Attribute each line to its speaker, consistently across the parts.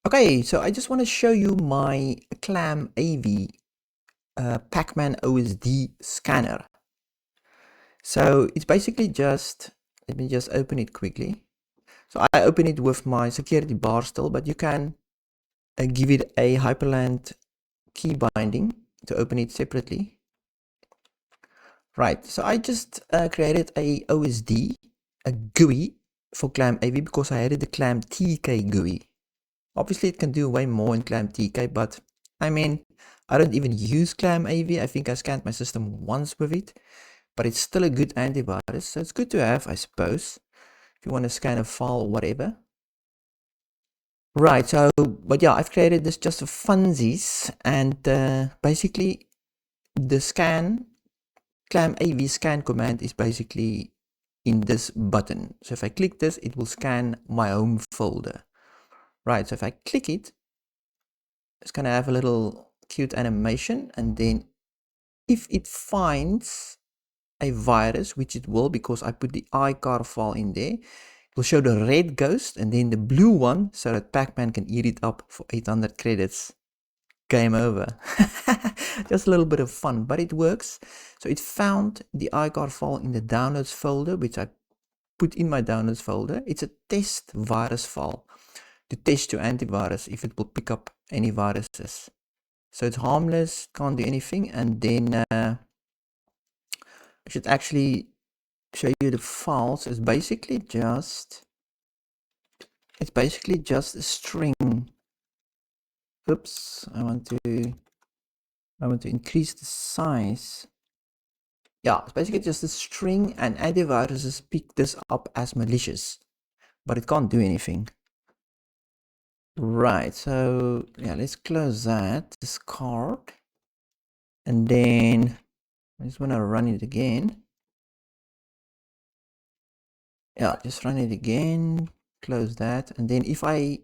Speaker 1: Okay, so I just want to show you my Clamav Pac-Man OSD scanner. So it's basically just, let me just open it quickly. So I open it with my security bar still, but you can give it a Hyprland key binding to open it separately. Right, so I just created a OSD, a GUI for Clamav because I added the ClamTK GUI. Obviously, it can do way more in ClamTK, but I mean, I don't even use Clamav. I think I scanned my system once with it, but it's still a good antivirus, so it's good to have, I suppose, if you want to scan a file or whatever. Right, so, but yeah, I've created this just for funsies, and basically, the Clamav scan command is basically in this button. So if I click this, it will scan my home folder. Right, so if I click it, it's going to have a little cute animation, and then if it finds a virus, which it will because I put the iCar file in there, it will show the red ghost and then the blue one so that Pac-Man can eat it up for 800 credits. Game over. Just a little bit of fun, but it works. So it found the iCar file in the downloads folder, which I put in my downloads folder. It's a test virus file to test your antivirus if it will pick up any viruses. So it's harmless, can't do anything, and then I should actually show you the files. It's basically just a string. Oops, I want to increase the size. Yeah, it's basically just a string, and antiviruses pick this up as malicious, but it can't do anything. Right, so yeah, let's close that, discard, and then I just want to run it again. Yeah, just run it again, close that, and then if I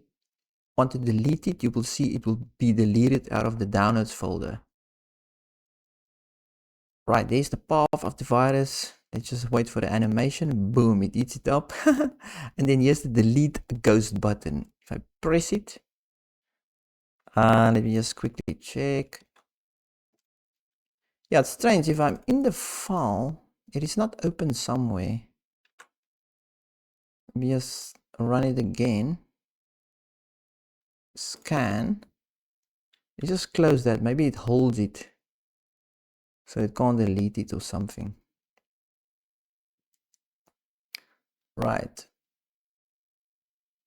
Speaker 1: want to delete it, you will see it will be deleted out of the downloads folder. Right, there's the path of the virus. Let's just wait for the animation. Boom, it eats it up. And then here's the delete ghost button. If I press it, let me just quickly check. Yeah, it's strange. If I'm in the file, it is not open somewhere. Let me just run it again. Scan. You just close that. Maybe it holds it, so it can't delete it or something. Right.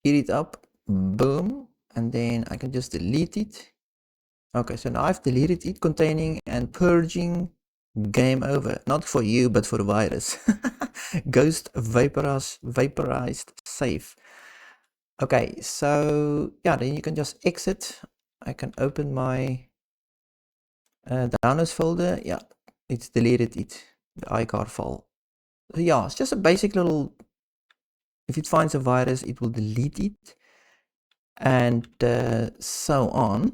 Speaker 1: Eat it up. Boom. And then I can just delete it. Okay, so now I've deleted it containing and purging. Game over. Not for you, but for the virus. Ghost vaporized safe. Okay, so yeah, then you can just exit. I can open my downloads folder. Yeah, it's deleted it, the iCar file. So yeah, it's just a basic little, if it finds a virus, it will delete it, and so on.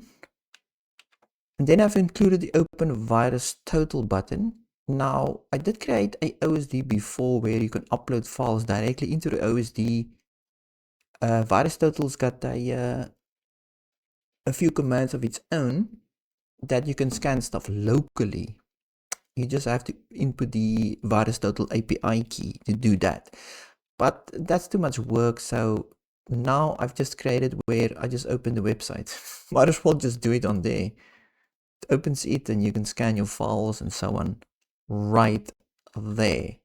Speaker 1: And then I've included the open virus total button. Now, I did create a OSD before where you can upload files directly into the OSD. Virus total's got a few commands of its own that you can scan stuff locally. You just have to input the virus total API key to do that. But that's too much work, so now I've just created where I just open the website. Might as well just do it on there. It opens it and you can scan your files and so on right there.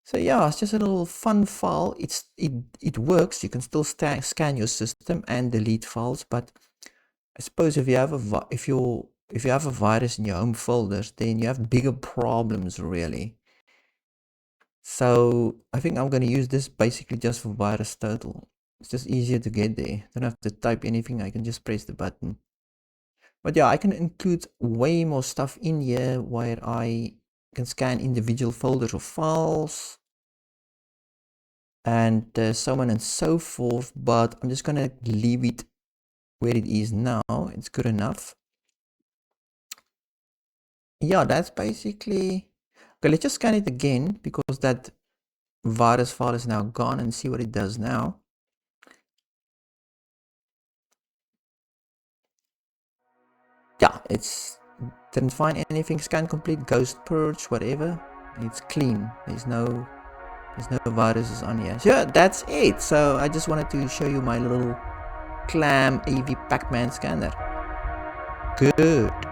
Speaker 1: So yeah, it's just a little fun file. It works. You can still scan your system and delete files, but I suppose if you have a virus in your home folders, then you have bigger problems really. So I think I'm going to use this basically just for virus total. It's just easier to get there. Don't have to type anything. I can just press the button. But yeah, I can include way more stuff in here where I can scan individual folders or files and so on and so forth. But I'm just going to leave it where it is now. It's good enough. Yeah, that's basically... Okay, let's just scan it again because that virus file is now gone and see what it does now. it's didn't find anything. Scan complete, ghost purge, whatever. It's clean. There's no viruses on here. So yeah, that's it. So I just wanted to show you my little Clamav Pac-Man scanner. Good.